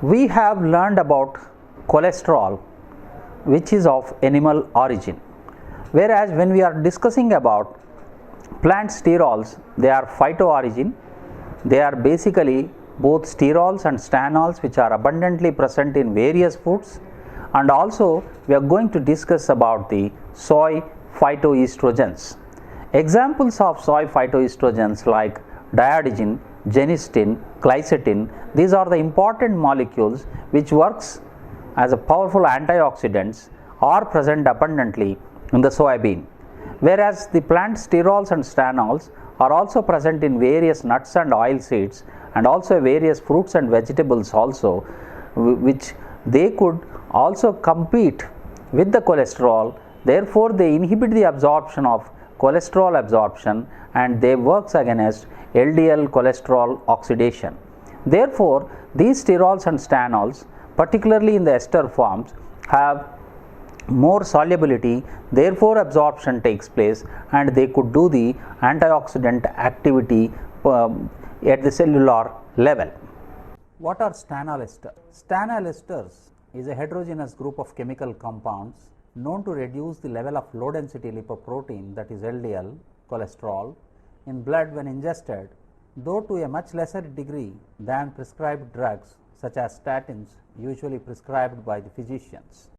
We have learned about cholesterol, which is of animal origin, whereas when we are discussing about plant sterols, they are phyto-origin. They are basically both sterols and stanols, which are abundantly present in various foods, and also we are going to discuss about the soy phytoestrogens. Examples of soy phytoestrogens like dioxin, genistein, glycetin, these are the important molecules which works as a powerful antioxidants, are present abundantly in the soybean, whereas the plant sterols and stanols are also present in various nuts and oil seeds, and also various fruits and vegetables also, which they could also compete with the cholesterol. Therefore, they inhibit the absorption of cholesterol absorption, and they works against LDL cholesterol oxidation. Therefore, these sterols and stanols, particularly in the ester forms, have more solubility, therefore absorption takes place, and they could do the antioxidant activity at the cellular level. What are stanol esters? Stanol esters is a heterogeneous group of chemical compounds known to reduce the level of low density lipoprotein, that is LDL cholesterol, in blood when ingested, though to a much lesser degree than prescribed drugs such as statins usually prescribed by the physicians.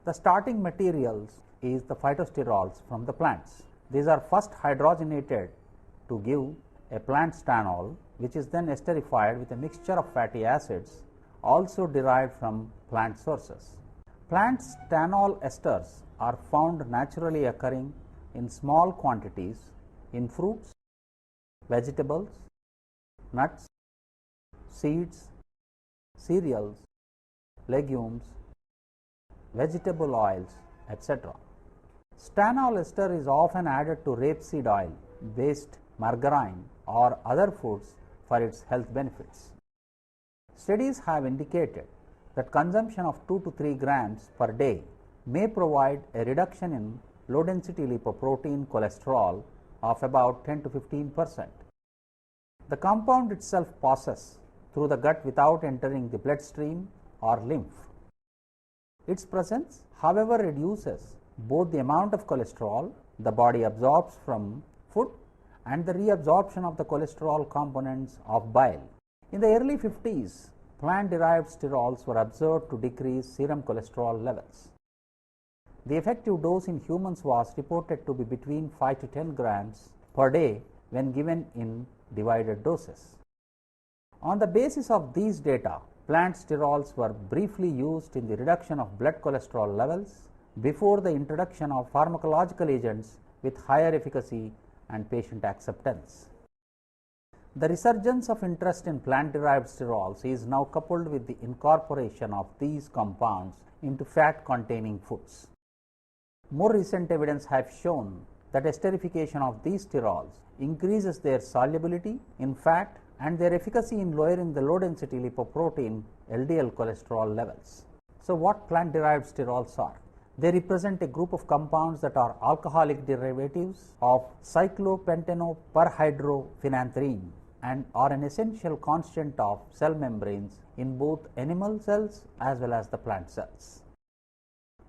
The starting materials is the phytosterols from the plants. These are first hydrogenated to give a plant stanol, which is then esterified with a mixture of fatty acids also derived from plant sources. Plant stanol esters are found naturally occurring in small quantities in fruits, vegetables, nuts, seeds, cereals, legumes, vegetable oils, etc. Stanol ester is often added to rapeseed oil, based margarine, or other foods for its health benefits. Studies have indicated that consumption of 2 to 3 grams per day may provide a reduction in low density lipoprotein cholesterol of about 10 to 15%. The compound itself passes through the gut without entering the bloodstream or lymph. Its presence, however, reduces both the amount of cholesterol the body absorbs from food and the reabsorption of the cholesterol components of bile. In the early 50s, plant-derived sterols were observed to decrease serum cholesterol levels. The effective dose in humans was reported to be between 5 to 10 grams per day when given in divided doses. On the basis of these data, plant sterols were briefly used in the reduction of blood cholesterol levels before the introduction of pharmacological agents with higher efficacy and patient acceptance. The resurgence of interest in plant-derived sterols is now coupled with the incorporation of these compounds into fat-containing foods. More recent evidence has shown that esterification of these sterols increases their solubility in fat and their efficacy in lowering the low density lipoprotein LDL cholesterol levels. So, what plant-derived sterols are? They represent a group of compounds that are alcoholic derivatives of cyclopentanoperhydrophenanthrene and are an essential constant of cell membranes in both animal cells as well as the plant cells.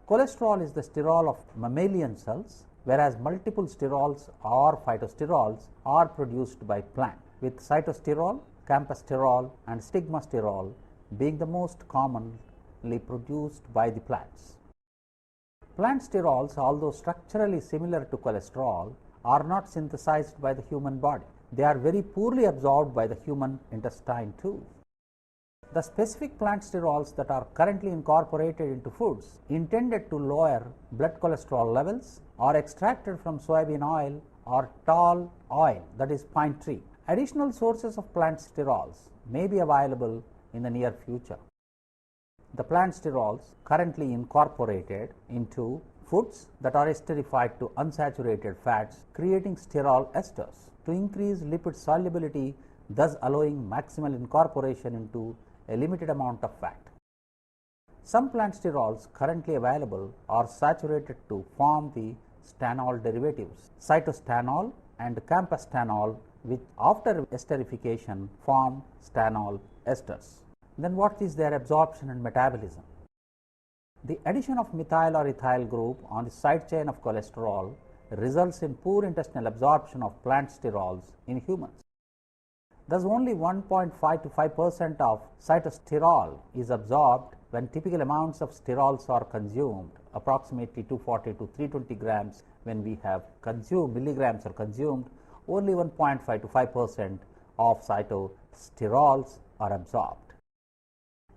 Cholesterol is the sterol of mammalian cells, whereas multiple sterols or phytosterols are produced by plant, with cytosterol, camptosterol and stigmasterol being the most commonly produced by the plants. Plant sterols, although structurally similar to cholesterol, are not synthesized by the human body. They are very poorly absorbed by the human intestine too. The specific plant sterols that are currently incorporated into foods intended to lower blood cholesterol levels are extracted from soybean oil or tall oil, that is pine tree. Additional sources of plant sterols may be available in the near future. The plant sterols currently incorporated into foods that are esterified to unsaturated fats, creating sterol esters to increase lipid solubility, thus allowing maximal incorporation into a limited amount of fat. Some plant sterols currently available are saturated to form the stanol derivatives, cytostanol and camptostanol, which after esterification form stanol esters. Then what is their absorption and metabolism? The addition of methyl or ethyl group on the side chain of cholesterol results in poor intestinal absorption of plant sterols in humans. Thus, only 1.5 to 5% of cytosterol is absorbed when typical amounts of sterols are consumed, approximately 240 to 320 grams. When we have consumed milligrams are consumed, only 1.5 to 5% of cytosterols are absorbed.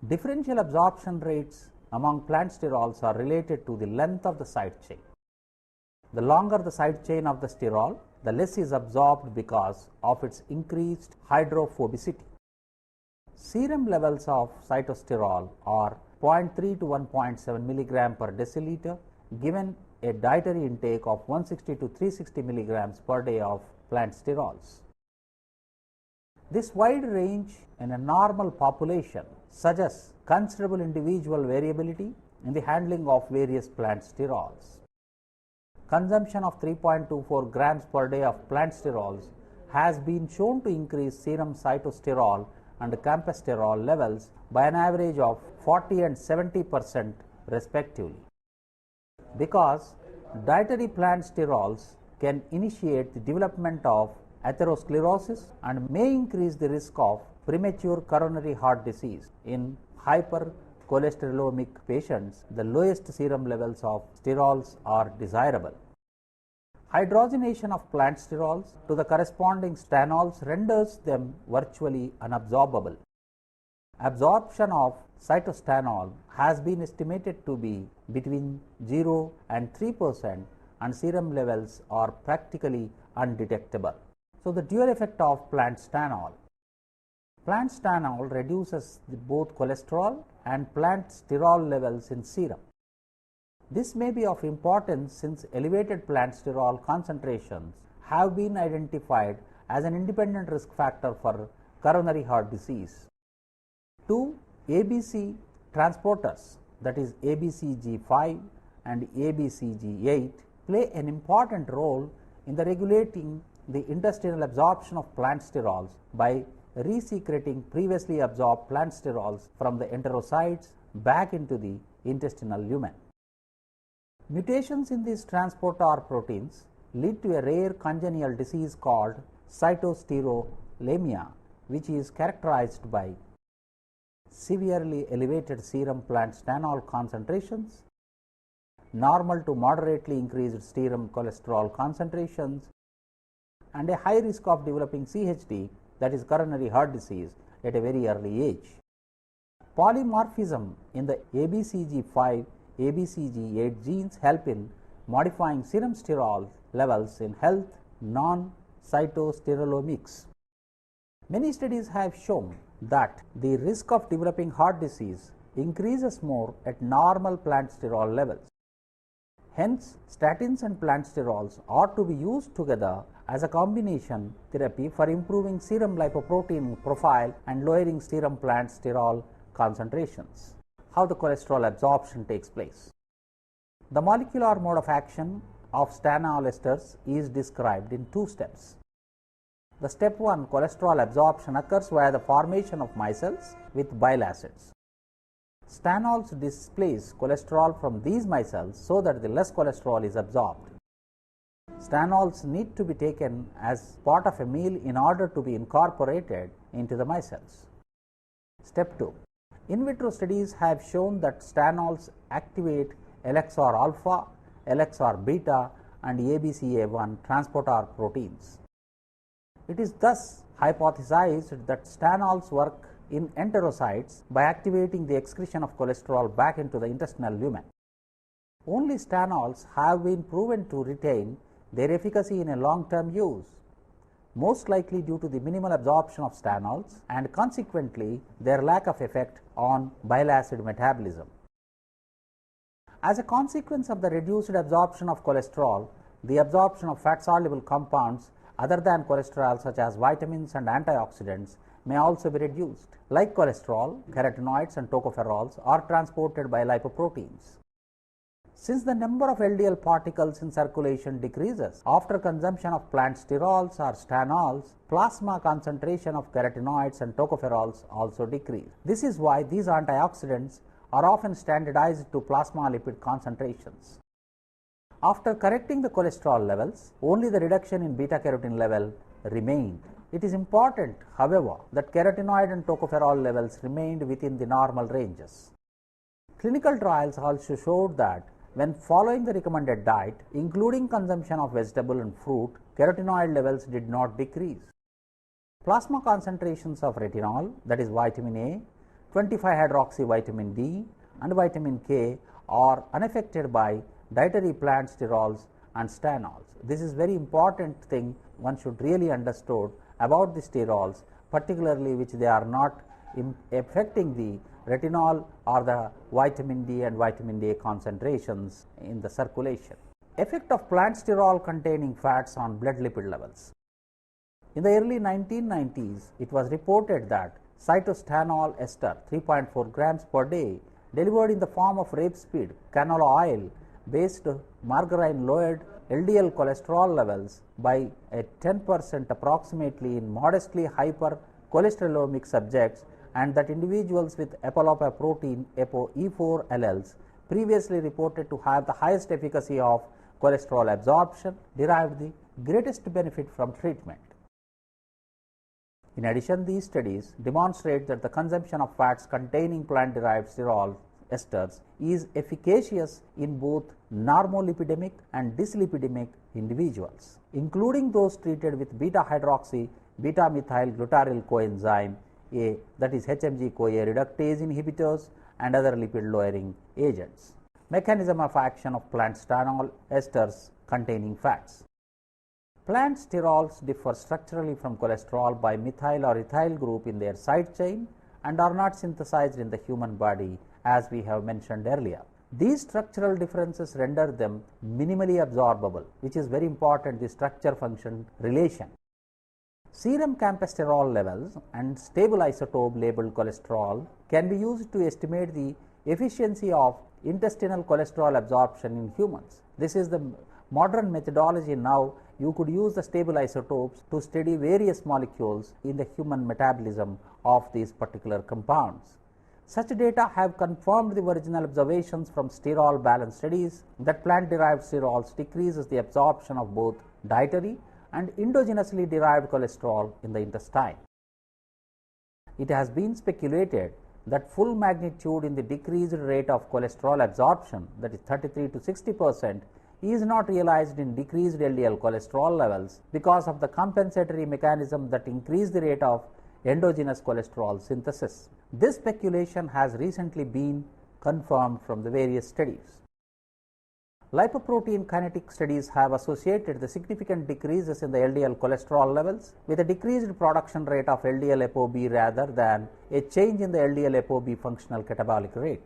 Differential absorption rates among plant sterols are related to the length of the side chain. The longer the side chain of the sterol, the less is absorbed because of its increased hydrophobicity. Serum levels of cytosterol are 0.3 to 1.7 milligram per deciliter given a dietary intake of 160 to 360 milligrams per day of plant sterols. This wide range in a normal population suggests considerable individual variability in the handling of various plant sterols. Consumption of 3.24 grams per day of plant sterols has been shown to increase serum cytosterol and campesterol levels by an average of 40 and 70% respectively. Because dietary plant sterols can initiate the development of atherosclerosis and may increase the risk of premature coronary heart disease in hypercholesterolemic patients, the lowest serum levels of sterols are desirable. Hydrogenation of plant sterols to the corresponding stanols renders them virtually unabsorbable. Absorption of cytostanol has been estimated to be between 0 and 3% and serum levels are practically undetectable. So, the dual effect of plant stanol. Plant stanol reduces both cholesterol and plant sterol levels in serum. This may be of importance since elevated plant sterol concentrations have been identified as an independent risk factor for coronary heart disease. 2 ABC transporters, that is ABCG5 and ABCG8, play an important role in the regulating the intestinal absorption of plant sterols by resecreting previously absorbed plant sterols from the enterocytes back into the intestinal lumen. Mutations in these transporter proteins lead to a rare congenital disease called cytosterolemia, which is characterized by severely elevated serum plant stanol concentrations, normal to moderately increased serum cholesterol concentrations, and a high risk of developing CHD, that is coronary heart disease, at a very early age. Polymorphism in the ABCG5, ABCG8 genes help in modifying serum sterol levels in health non-cytosterolomics. Many studies have shown that the risk of developing heart disease increases more at normal plant sterol levels. Hence, statins and plant sterols ought to be used together as a combination therapy for improving serum lipoprotein profile and lowering serum plant sterol concentrations. How the cholesterol absorption takes place. The molecular mode of action of stanol esters is described in 2 steps. The step 1, cholesterol absorption, occurs via the formation of micelles with bile acids. Stanols displace cholesterol from these micelles so that the less cholesterol is absorbed. Stanols need to be taken as part of a meal in order to be incorporated into the micelles. Step 2. In vitro studies have shown that stanols activate LXR alpha, LXR beta and ABCA1 transporter proteins. It is thus hypothesized that stanols work in enterocytes by activating the excretion of cholesterol back into the intestinal lumen. Only stanols have been proven to retain their efficacy in a long-term use, most likely due to the minimal absorption of stanols and consequently their lack of effect on bile acid metabolism. As a consequence of the reduced absorption of cholesterol, the absorption of fat-soluble compounds other than cholesterol such as vitamins and antioxidants may also be reduced. Like cholesterol, carotenoids and tocopherols are transported by lipoproteins. Since the number of LDL particles in circulation decreases after consumption of plant sterols or stanols, plasma concentration of carotenoids and tocopherols also decrease. This is why these antioxidants are often standardized to plasma lipid concentrations. After correcting the cholesterol levels, only the reduction in beta-carotene level remained. It is important, however, that carotenoid and tocopherol levels remained within the normal ranges. Clinical trials also showed that when following the recommended diet, including consumption of vegetable and fruit, carotenoid levels did not decrease. Plasma concentrations of retinol, that is vitamin A, 25-hydroxy-vitamin D and vitamin K are unaffected by dietary plant sterols and stanols. This is very important thing one should really understood about the sterols, particularly which they are not affecting the retinol or the vitamin D and vitamin D concentrations in the circulation. Effect of plant sterol containing fats on blood lipid levels. In the early 1990s, it was reported that Stanol Esters 3.4 grams per day delivered in the form of rapeseed canola oil based margarine lowered LDL cholesterol levels by a 10% approximately in modestly hypercholesterolemic subjects, and that individuals with apolipoprotein ApoE4 alleles previously reported to have the highest efficacy of cholesterol absorption derived the greatest benefit from treatment. In addition, these studies demonstrate that the consumption of fats containing plant-derived sterol esters is efficacious in both normolipidemic and dyslipidemic individuals, including those treated with beta-hydroxy beta-methyl glutaryl coenzyme A, that is HMG-CoA reductase inhibitors and other lipid-lowering agents. Mechanism of action of plant stanol esters containing fats. Plant sterols differ structurally from cholesterol by methyl or ethyl group in their side chain and are not synthesized in the human body, as we have mentioned earlier. These structural differences render them minimally absorbable, which is very important, the structure function relation. Serum campesterol levels and stable isotope labeled cholesterol can be used to estimate the efficiency of intestinal cholesterol absorption in humans. This is the modern methodology now. You could use the stable isotopes to study various molecules in the human metabolism of these particular compounds. Such data have confirmed the original observations from sterol balance studies that plant-derived sterols decreases the absorption of both dietary and endogenously derived cholesterol in the intestine. It has been speculated that full magnitude in the decreased rate of cholesterol absorption, that is 33 to 60%, is not realized in decreased LDL cholesterol levels because of the compensatory mechanism that increase the rate of endogenous cholesterol synthesis. This speculation has recently been confirmed from the various studies. Lipoprotein kinetic studies have associated the significant decreases in the LDL cholesterol levels with a decreased production rate of LDL ApoB rather than a change in the LDL ApoB functional catabolic rate.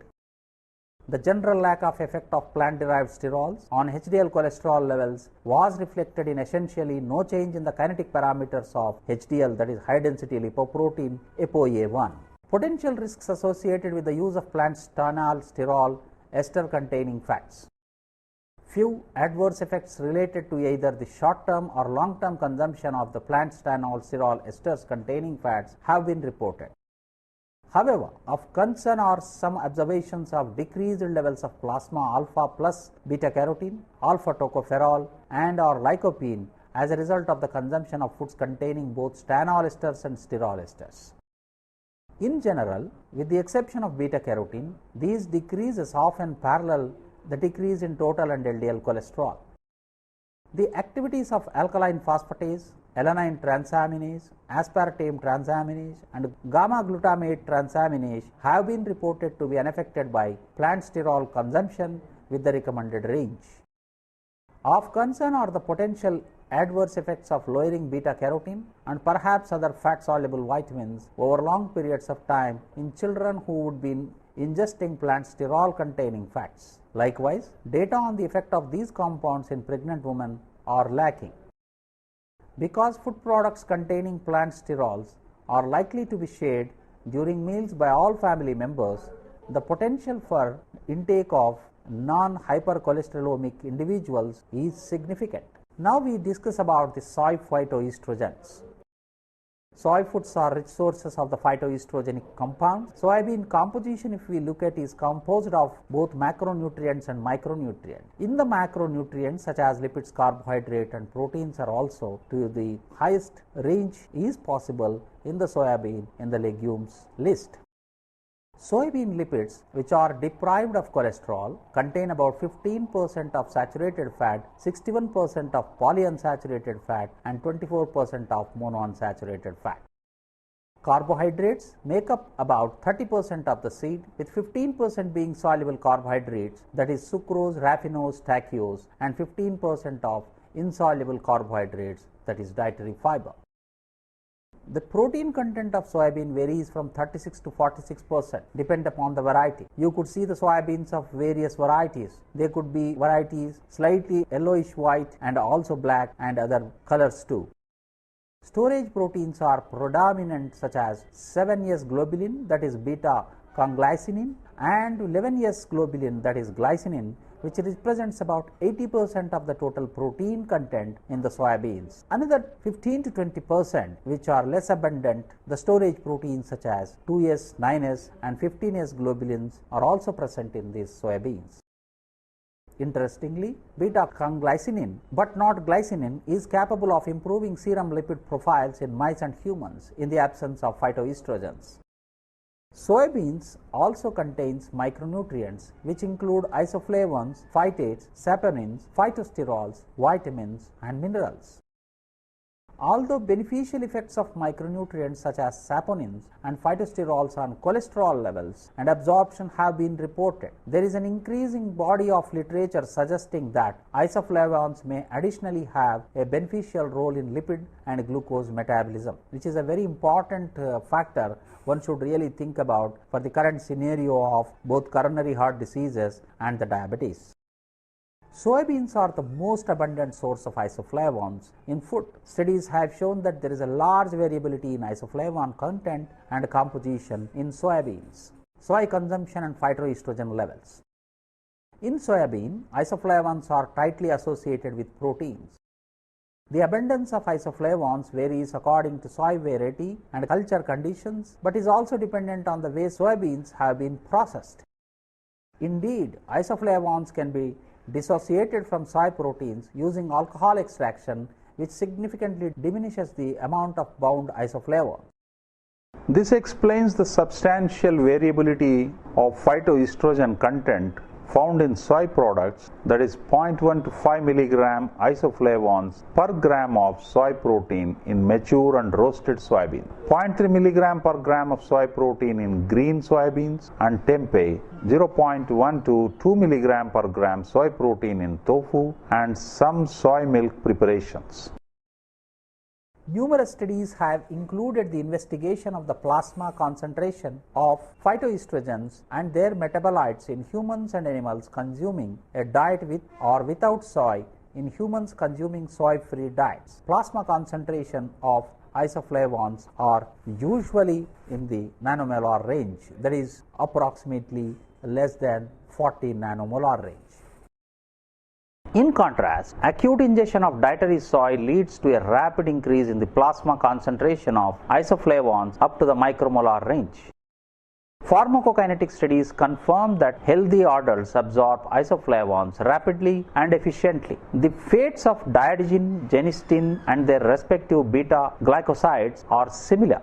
The general lack of effect of plant-derived sterols on HDL cholesterol levels was reflected in essentially no change in the kinetic parameters of HDL, that is high-density lipoprotein ApoA1. Potential risks associated with the use of plant stanol sterol ester-containing fats. Few adverse effects related to either the short-term or long-term consumption of the plant stanol sterol esters containing fats have been reported. However, of concern are some observations of decreased levels of plasma alpha plus beta-carotene, alpha tocopherol and or lycopene as a result of the consumption of foods containing both stanol esters and sterol esters. In general, with the exception of beta-carotene, these decreases often parallel the decrease in total and LDL cholesterol. The activities of alkaline phosphatase, alanine transaminase, aspartame transaminase and gamma glutamate transaminase have been reported to be unaffected by plant sterol consumption with the recommended range. Of concern are the potential adverse effects of lowering beta-carotene and perhaps other fat-soluble vitamins over long periods of time in children who would be ingesting plant sterol containing fats. Likewise, data on the effect of these compounds in pregnant women are lacking. Because food products containing plant sterols are likely to be shared during meals by all family members, the potential for intake of non-hypercholesterolemic individuals is significant. Now we discuss about the soy phytoestrogens. Soy foods are rich sources of the phytoestrogenic compounds. Soybean composition, if we look at, is composed of both macronutrients and micronutrients. In the macronutrients such as lipids, carbohydrate and proteins are also to the highest range is possible in the soybean in the legumes list. Soybean lipids, which are deprived of cholesterol, contain about 15% of saturated fat, 61% of polyunsaturated fat and 24% of monounsaturated fat. Carbohydrates make up about 30% of the seed, with 15% being soluble carbohydrates, that is sucrose, raffinose, tachyose, and 15% of insoluble carbohydrates, that is dietary fiber. The protein content of soybean varies from 36 to 46% depend upon the variety. You could see the soybeans of various varieties. There could be varieties slightly yellowish white and also black and other colors too. Storage proteins are predominant such as 7S globulin, that is beta conglycinin, and 11S globulin, that is glycinin, which represents about 80% of the total protein content in the soybeans. Another 15 to 20% which are less abundant, the storage proteins such as 2S, 9S and 15S globulins are also present in these soybeans. Interestingly, beta conglycinin but not glycinin is capable of improving serum lipid profiles in mice and humans in the absence of phytoestrogens. Soybeans also contains micronutrients which include isoflavones, phytates, saponins, phytosterols, vitamins and minerals. Although beneficial effects of micronutrients such as saponins and phytosterols on cholesterol levels and absorption have been reported, there is an increasing body of literature suggesting that isoflavones may additionally have a beneficial role in lipid and glucose metabolism, which is a very important factor one should really think about for the current scenario of both coronary heart diseases and the diabetes. Soybeans are the most abundant source of isoflavones in food. Studies have shown that there is a large variability in isoflavone content and composition in soybeans. Soy consumption and phytoestrogen levels. In soybean, isoflavones are tightly associated with proteins. The abundance of isoflavones varies according to soy variety and culture conditions, but is also dependent on the way soybeans have been processed. Indeed, isoflavones can be dissociated from soy proteins using alcohol extraction, which significantly diminishes the amount of bound isoflavones. This explains the substantial variability of phytoestrogen content found in soy products, that is 0.1 to 5 mg isoflavones per gram of soy protein in mature and roasted soybean, 0.3 mg per gram of soy protein in green soybeans, and tempeh 0.1 to 2 mg per gram soy protein in tofu and some soy milk preparations. Numerous studies have included the investigation of the plasma concentration of phytoestrogens and their metabolites in humans and animals consuming a diet with or without soy, in humans consuming soy-free diets. Plasma concentration of isoflavones are usually in the nanomolar range, that is approximately less than 40 nanomolar range. In contrast, acute ingestion of dietary soy leads to a rapid increase in the plasma concentration of isoflavones up to the micromolar range. Pharmacokinetic studies confirm that healthy adults absorb isoflavones rapidly and efficiently. The fates of diadesin, genistein and their respective beta glycosides are similar.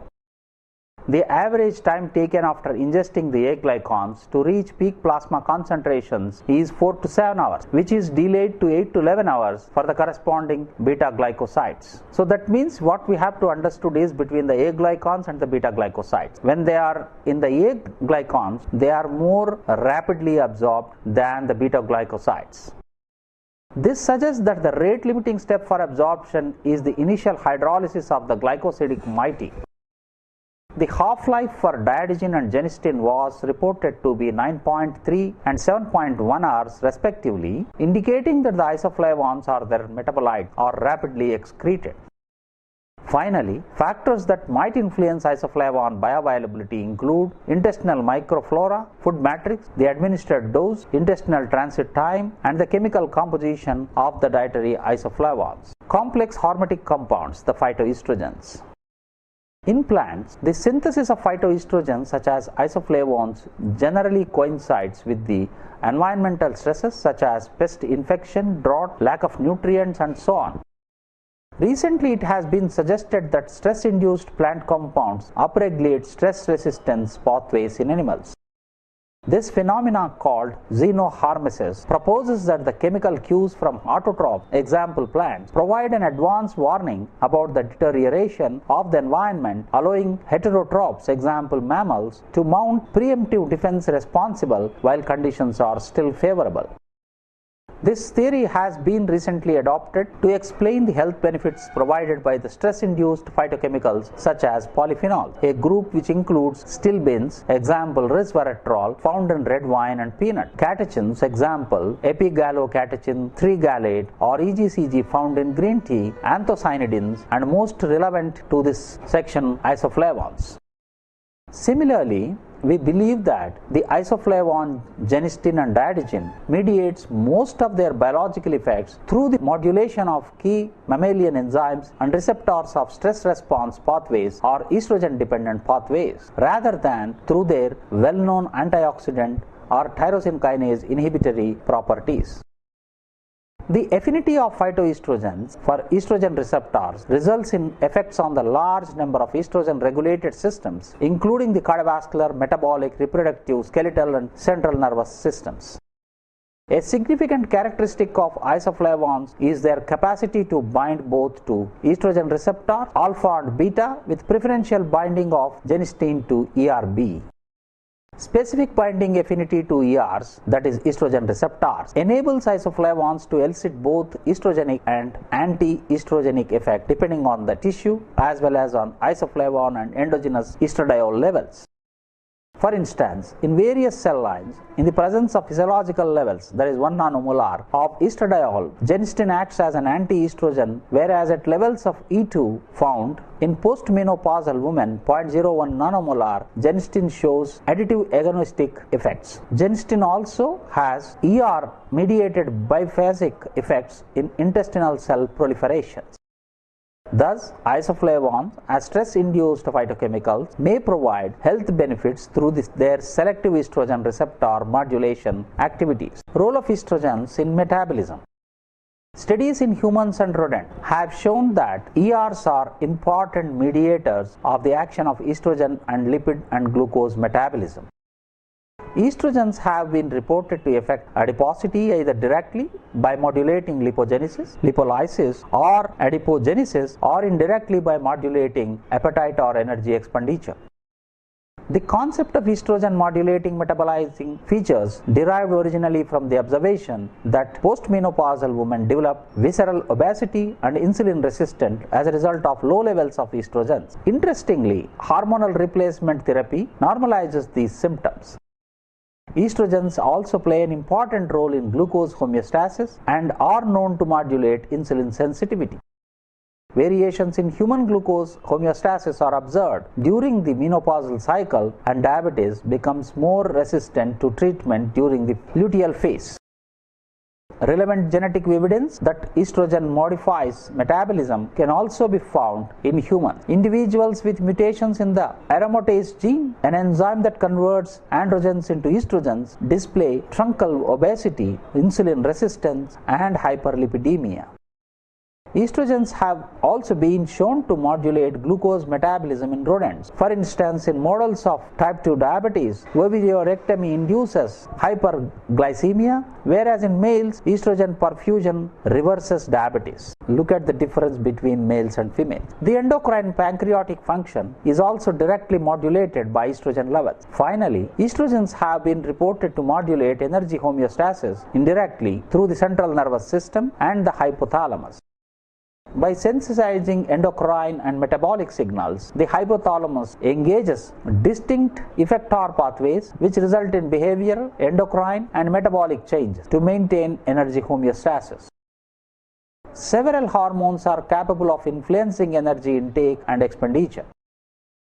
The average time taken after ingesting the A glycans to reach peak plasma concentrations is 4 to 7 hours, which is delayed to 8 to 11 hours for the corresponding beta glycosides. So that means what we have to understand is between the A glycans and the beta glycosides. When they are in the A glycans, they are more rapidly absorbed than the beta glycosides. This suggests that the rate limiting step for absorption is the initial hydrolysis of the glycosidic moiety. The half-life for diadesin and genistein was reported to be 9.3 and 7.1 hours respectively, indicating that the isoflavones or their metabolites are rapidly excreted. Finally, factors that might influence isoflavone bioavailability include intestinal microflora, food matrix, the administered dose, intestinal transit time, and the chemical composition of the dietary isoflavones. Complex hormetic compounds, the phytoestrogens. In plants, the synthesis of phytoestrogens such as isoflavones generally coincides with the environmental stresses such as pest infection, drought, lack of nutrients, and so on. Recently, it has been suggested that stress-induced plant compounds upregulate stress resistance pathways in animals. This phenomenon, called xenohormesis, proposes that the chemical cues from autotrophs, example plants, provide an advance warning about the deterioration of the environment, allowing heterotrophs, example mammals, to mount preemptive defense responsible while conditions are still favorable. This theory has been recently adopted to explain the health benefits provided by the stress-induced phytochemicals such as polyphenols, a group which includes stilbenes, example resveratrol, found in red wine and peanut, catechins, example epigallocatechin 3-gallate or EGCG found in green tea, anthocyanidins, and most relevant to this section, isoflavones. Similarly, we believe that the isoflavone genistein and diadesin mediates most of their biological effects through the modulation of key mammalian enzymes and receptors of stress response pathways or estrogen dependent pathways, rather than through their well-known antioxidant or tyrosine kinase inhibitory properties. The affinity of phytoestrogens for estrogen receptors results in effects on the large number of estrogen-regulated systems, including the cardiovascular, metabolic, reproductive, skeletal, and central nervous systems. A significant characteristic of isoflavones is their capacity to bind both to estrogen receptor alpha and beta, with preferential binding of genistein to ERB. Specific binding affinity to ERs, that is estrogen receptors, enables isoflavones to elicit both estrogenic and anti-estrogenic effect depending on the tissue as well as on isoflavone and endogenous estradiol levels. For instance, in various cell lines, in the presence of physiological levels, that is 1 nanomolar of estradiol, genistein acts as an anti-estrogen, whereas at levels of E2 found in postmenopausal women 0.01 nanomolar, genistein shows additive agonistic effects. Genistein also has ER-mediated biphasic effects in intestinal cell proliferation. Thus, isoflavones as stress-induced phytochemicals may provide health benefits through their selective estrogen receptor modulation activities. Role of estrogens in metabolism. Studies in humans and rodents have shown that ERs are important mediators of the action of estrogen and lipid and glucose metabolism. Estrogens have been reported to affect adiposity either directly by modulating lipogenesis, lipolysis, or adipogenesis, or indirectly by modulating appetite or energy expenditure. The concept of estrogen modulating metabolizing features derived originally from the observation that postmenopausal women develop visceral obesity and insulin resistance as a result of low levels of estrogens. Interestingly, hormonal replacement therapy normalizes these symptoms. Estrogens also play an important role in glucose homeostasis and are known to modulate insulin sensitivity. Variations in human glucose homeostasis are observed during the menopausal cycle, and diabetes becomes more resistant to treatment during the luteal phase. Relevant genetic evidence that estrogen modifies metabolism can also be found in humans. Individuals with mutations in the aromatase gene, an enzyme that converts androgens into estrogens, display truncal obesity, insulin resistance, and hyperlipidemia. Estrogens have also been shown to modulate glucose metabolism in rodents. For instance, in models of type 2 diabetes, ovariorectomy induces hyperglycemia, whereas in males, estrogen perfusion reverses diabetes. Look at the difference between males and females. The endocrine pancreatic function is also directly modulated by estrogen levels. Finally, estrogens have been reported to modulate energy homeostasis indirectly through the central nervous system and the hypothalamus. By sensitizing endocrine and metabolic signals, the hypothalamus engages distinct effector pathways which result in behavioral, endocrine, and metabolic changes to maintain energy homeostasis. Several hormones are capable of influencing energy intake and expenditure.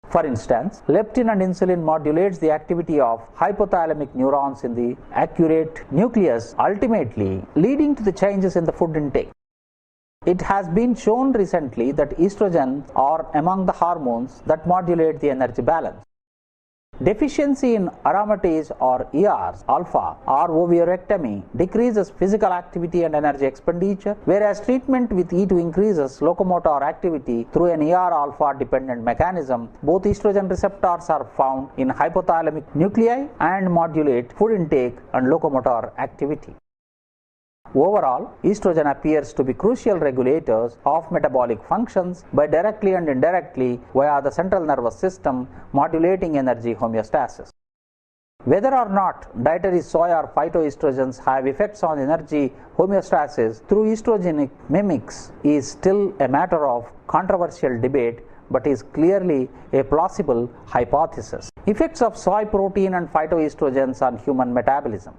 For instance, leptin and insulin modulates the activity of hypothalamic neurons in the arcuate nucleus, ultimately leading to the changes in the food intake. It has been shown recently that estrogens are among the hormones that modulate the energy balance. Deficiency in aromatase or ERs alpha or ovurectomy decreases physical activity and energy expenditure, whereas treatment with E2 increases locomotor activity through an ER alpha dependent mechanism. Both estrogen receptors are found in hypothalamic nuclei and modulate food intake and locomotor activity. Overall, estrogen appears to be crucial regulators of metabolic functions by directly and indirectly via the central nervous system modulating energy homeostasis. Whether or not dietary soy or phytoestrogens have effects on energy homeostasis through estrogenic mimics is still a matter of controversial debate, but is clearly a plausible hypothesis. Effects of soy protein and phytoestrogens on human metabolism.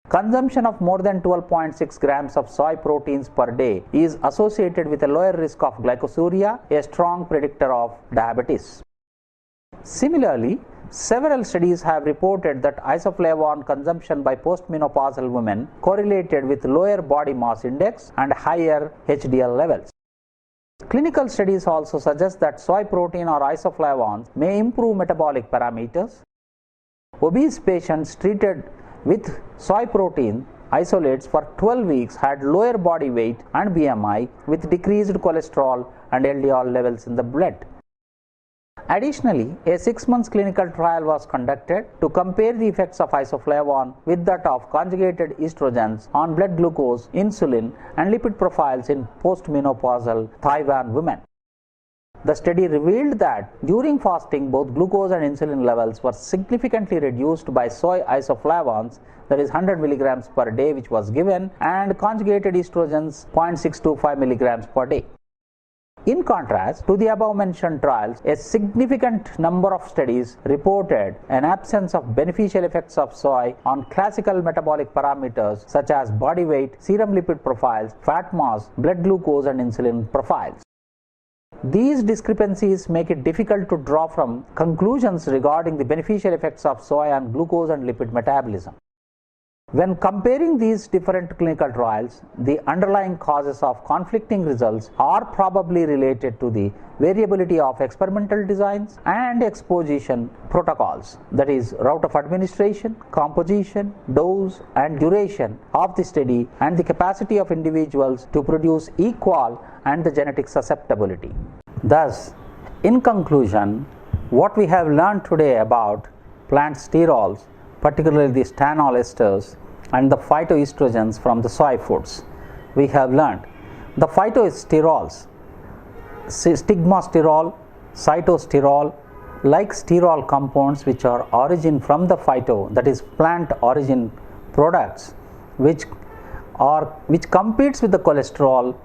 Consumption of more than 12.6 grams of soy proteins per day is associated with a lower risk of glycosuria, a strong predictor of diabetes. Similarly, several studies have reported that isoflavone consumption by postmenopausal women correlated with lower body mass index and higher HDL levels. Clinical studies also suggest that soy protein or isoflavones may improve metabolic parameters. Obese patients treated with soy protein isolates for 12 weeks had lower body weight and BMI with decreased cholesterol and LDL levels in the blood. Additionally, a 6-month clinical trial was conducted to compare the effects of isoflavone with that of conjugated estrogens on blood glucose, insulin, and lipid profiles in postmenopausal Taiwan women. The study revealed that during fasting, both glucose and insulin levels were significantly reduced by soy isoflavones, that is 100 milligrams per day, which was given, and conjugated estrogens 0.625 milligrams per day. In contrast to the above mentioned trials, a significant number of studies reported an absence of beneficial effects of soy on classical metabolic parameters such as body weight, serum lipid profiles, fat mass, blood glucose, and insulin profiles. These discrepancies make it difficult to draw from conclusions regarding the beneficial effects of soy on glucose and lipid metabolism. When comparing these different clinical trials, the underlying causes of conflicting results are probably related to the variability of experimental designs and exposition protocols, that is, route of administration, composition, dose, and duration of the study, and the capacity of individuals to produce equal and the genetic susceptibility. Thus, in conclusion, what we have learned today about plant sterols, particularly the Stanol Esters and the phytoestrogens from the soy foods, we have learned the phytoesterols, stigmasterol, cytosterol, like sterol compounds which are origin from the phyto, that is plant origin products, which competes with the cholesterol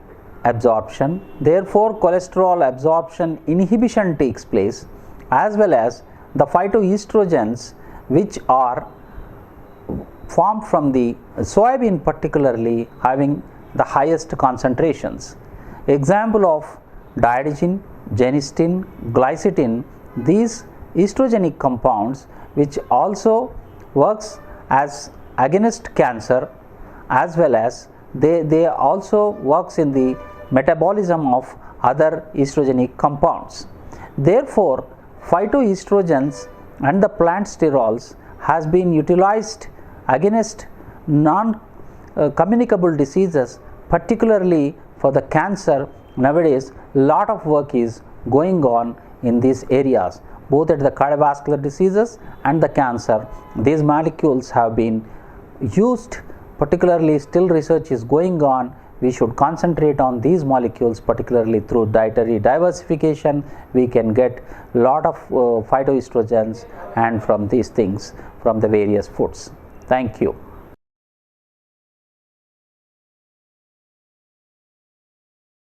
absorption. Therefore, cholesterol absorption inhibition takes place, as well as the phytoestrogens which are formed from the soybean, particularly having the highest concentrations. Example of diadesin, genistein, glycitin, these estrogenic compounds which also works as against cancer, as well as they also works in the metabolism of other estrogenic compounds. Therefore, phytoestrogens and the plant sterols has been utilized against non-communicable diseases, particularly for the cancer. Nowadays, lot of work is going on in these areas, both at the cardiovascular diseases and the cancer. These molecules have been used, particularly still research is going on. We should concentrate on these molecules, particularly through dietary diversification. We can get lot of phytoestrogens and from these things from the various foods. Thank you.